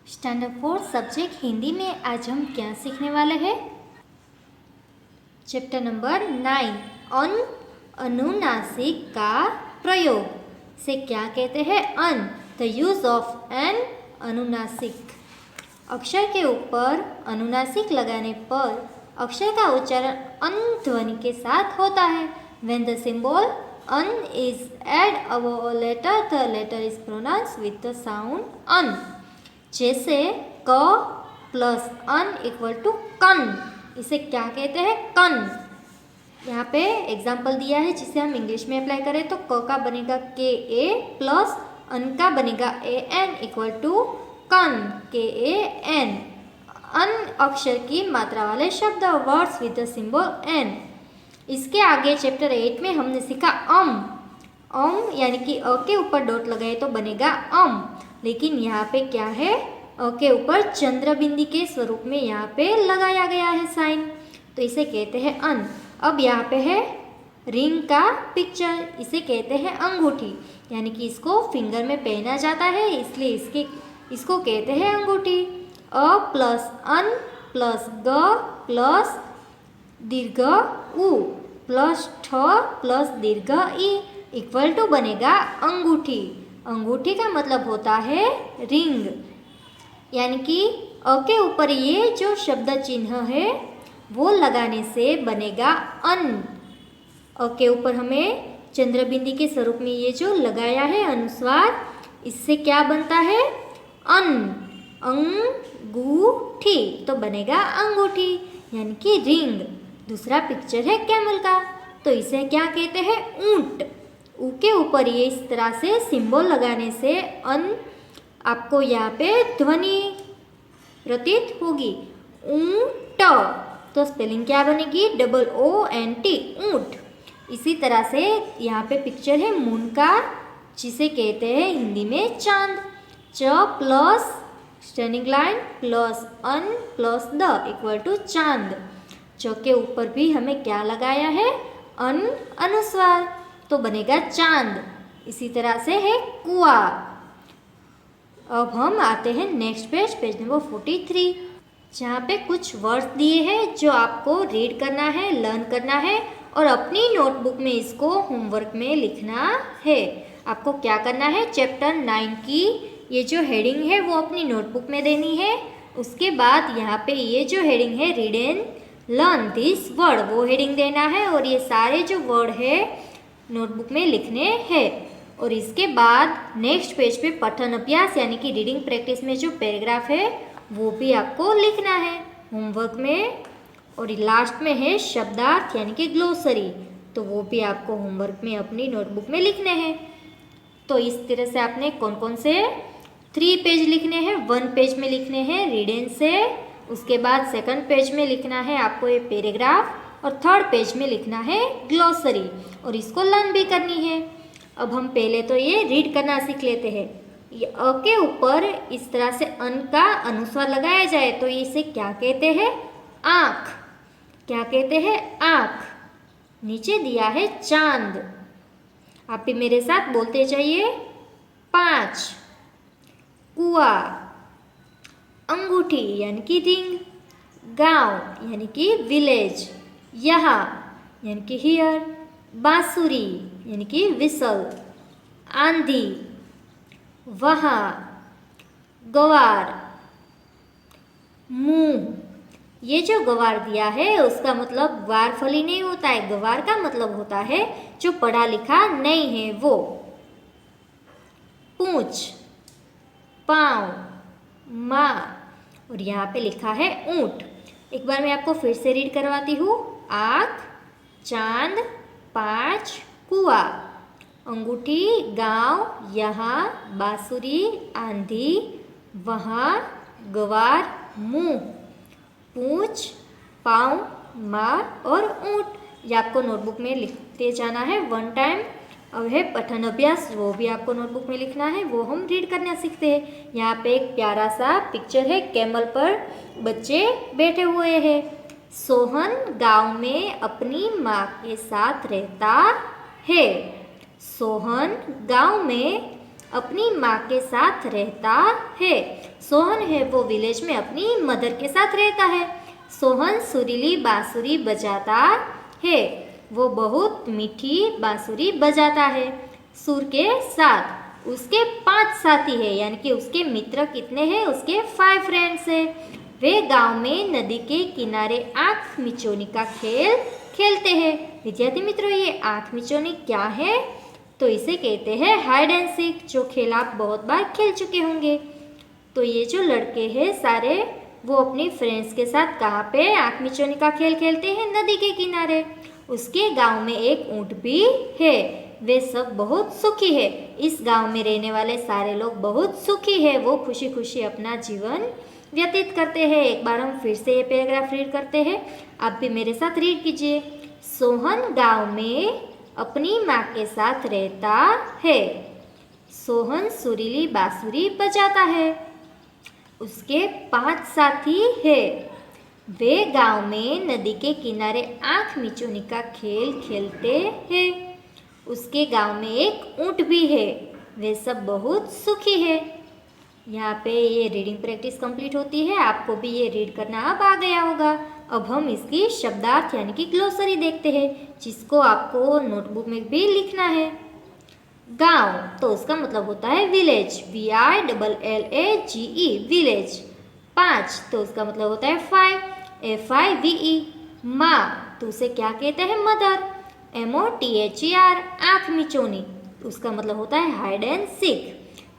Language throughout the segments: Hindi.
स्टैंडर्ड 4 सब्जेक्ट हिंदी में आज हम क्या सीखने वाले हैं। चैप्टर नंबर 9 अनुनासिक का प्रयोग से क्या कहते हैं। द यूज ऑफ एन अनुनासिक। अक्षर के ऊपर अनुनासिक लगाने पर अक्षर का उच्चारण अन ध्वनि के साथ होता है। When the symbol an is add above a letter, the letter is pronounced with the sound an। जैसे क प्लस अन इक्वल टू कन, इसे क्या कहते हैं, कन। यहाँ पे एग्जाम्पल दिया है जिसे हम इंग्लिश में अप्लाई करें तो क का बनेगा के ए प्लस अन का बनेगा ए एन इक्वल टू कन, के ए एन। अन अक्षर की मात्रा वाले शब्द, words with the symbol N. इसके आगे चैप्टर 8 में हमने सीखा अम यानी कि अ के ऊपर डॉट लगाए तो बनेगा अम, लेकिन यहाँ पे क्या है, अ के ऊपर चंद्र बिंदी के स्वरूप में यहाँ पे लगाया गया है साइन, तो इसे कहते हैं अन। अब यहाँ पे है रिंग का पिक्चर, इसे कहते हैं अंगूठी, यानी कि इसको फिंगर में पहना जाता है इसलिए इसको कहते हैं अंगूठी। अ प्लस अन प्लस ग प्लस दीर्घ उ प्लस ठ प्लस दीर्घ ई इक्वल टू बनेगा अंगूठी। अंगूठी का मतलब होता है रिंग, यानी कि अ के ऊपर ये जो शब्द चिन्ह है वो लगाने से बनेगा अन। अ के ऊपर हमें चंद्रबिंदी के स्वरूप में ये जो लगाया है अनुस्वार, इससे क्या बनता है, अन। अंगूठी तो बनेगा अंगूठी यानी कि रिंग। दूसरा पिक्चर है कैमल का, तो इसे क्या कहते हैं, ऊंट। ऊ के ऊपर ये इस तरह से सिंबल लगाने से अन आपको यहाँ पे ध्वनि प्रतीत होगी, ऊंट। तो स्पेलिंग क्या बनेगी, डबल ओ एन टी, ऊंट। इसी तरह से यहाँ पे पिक्चर है मून का, जिसे कहते हैं हिंदी में चांद। च प्लस स्टैंडिंग लाइन प्लस अन प्लस द इक्वल टू चांद। च के ऊपर भी हमें क्या लगाया है, अन अनुस्वार, तो बनेगा चांद। इसी तरह से है कुआ। अब हम आते हैं नेक्स्ट पेज, पेज नंबर 43, जहाँ पे कुछ वर्ड्स दिए हैं जो आपको रीड करना है, लर्न करना है और अपनी नोटबुक में इसको होमवर्क में लिखना है। आपको क्या करना है, चैप्टर 9 की ये जो हेडिंग है वो अपनी नोटबुक में देनी है। उसके बाद यहाँ पे ये जो हेडिंग है read and learn this word, वो हेडिंग देना है और ये सारे जो वर्ड है नोटबुक में लिखने हैं। और इसके बाद नेक्स्ट पेज पे पठन अभ्यास यानी कि रीडिंग प्रैक्टिस में जो पैराग्राफ है वो भी आपको लिखना है होमवर्क में। और लास्ट में है शब्दार्थ यानी कि ग्लोसरी, तो वो भी आपको होमवर्क में अपनी नोटबुक में लिखने हैं। तो इस तरह से आपने कौन कौन से 3 पेज लिखने हैं, 1 पेज में लिखने हैं रीडेंस से, उसके बाद 2nd पेज में लिखना है आपको ये पैराग्राफ और 3rd पेज में लिखना है ग्लोसरी, और इसको लर्न भी करनी है। अब हम पहले तो ये रीड करना सीख लेते हैं। ये अ के ऊपर इस तरह से अन का अनुस्वार लगाया जाए तो इसे क्या कहते हैं, आँख। क्या कहते हैं, आँख। नीचे दिया है चांद, आप भी मेरे साथ बोलते जाइए, 5। कुआ, अंगूठी यानी कि रिंग, गांव यानी कि विलेज, यहाँ यानी कि हियर, बांसुरी यानी कि विसल, आंधी, वहाँ, गवार, मुंह। ये जो गवार दिया है उसका मतलब ग्वारफली नहीं होता है, गवार का मतलब होता है जो पढ़ा लिखा नहीं है वो। पूंछ, पाँव, माँ, और यहाँ पे लिखा है ऊंट। एक बार मैं आपको फिर से रीड करवाती हूँ। आँख, चांद, 5, कुआ, अंगूठी, गांव, यहाँ, बांसुरी, आंधी, वहाँ, गवार, मुंह, पूंछ, पाँव, माँ और ऊंट। ये आपको नोटबुक में लिखते जाना है 1 टाइम। अब है पठन अभ्यास, वो भी आपको नोटबुक में लिखना है, वो हम रीड करना सीखते हैं। यहाँ पे एक प्यारा सा पिक्चर है, कैमल पर बच्चे बैठे हुए हैं। सोहन गांव में अपनी माँ के साथ रहता है। सोहन गांव में अपनी माँ के साथ रहता है। सोहन है वो विलेज में अपनी मदर के साथ रहता है। सोहन सुरीली बांसुरी बजाता है। वो बहुत मीठी बांसुरी बजाता है। सुर के साथ उसके 5 साथी है, यानी कि उसके मित्र कितने हैं? उसके 5 फ्रेंड्स है। वे गांव में नदी के किनारे आंख मिचौनी का खेल खेलते हैं। विद्यार्थी मित्रों, ये आंख मिचौनी क्या है? तो इसे कहते हैं हाइड एंड सीक, जो खेल आप बहुत बार खेल चुके होंगे। तो ये जो लड़के हैं सारे, वो अपनी फ्रेंड्स के साथ कहाँ पे आंख मिचौनी का खेल खेलते हैं? नदी के किनारे। उसके गांव में एक ऊंट भी है। वे सब बहुत सुखी है। इस गांव में रहने वाले सारे लोग बहुत सुखी है। वो खुशी खुशी अपना जीवन व्यतीत करते हैं। एक बार हम फिर से ये पैराग्राफ रीड करते हैं। आप भी मेरे साथ रीड कीजिए। सोहन गांव में अपनी माँ के साथ रहता है। सोहन सुरीली बांसुरी बजाता है। उसके 5 साथी है। वे गांव में नदी के किनारे आंख मिचौनी का खेल खेलते हैं। उसके गांव में एक ऊंट भी है। वे सब बहुत सुखी है। यहाँ पे ये रीडिंग प्रैक्टिस कंप्लीट होती है। आपको भी ये रीड करना अब आ गया होगा। अब हम इसकी शब्दार्थ यानी कि ग्लोसरी देखते हैं, जिसको आपको नोटबुक में भी लिखना है। गांव तो उसका मतलब होता है विलेज, VILLAGE विलेज। 5 तो उसका मतलब होता है 5, FIVE। माँ तो उसे क्या कहते हैं? Mother, MOTHER। आँख मिचौनी उसका मतलब होता है hide and seek,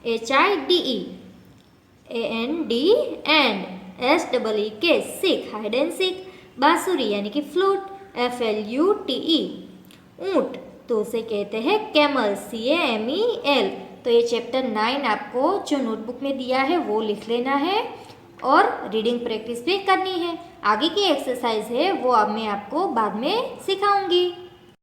HIDE। AND and SEEK seek, hide and seek. बांसुरी यानी कि फ्लूट, FLUTE। ऊंट तो उसे कहते हैं कैमल, CAMEL। तो ये चैप्टर 9 आपको जो नोटबुक में दिया है वो लिख लेना है और रीडिंग प्रैक्टिस भी करनी है। आगे की एक्सरसाइज है वो अब मैं आपको बाद में सिखाऊंगी।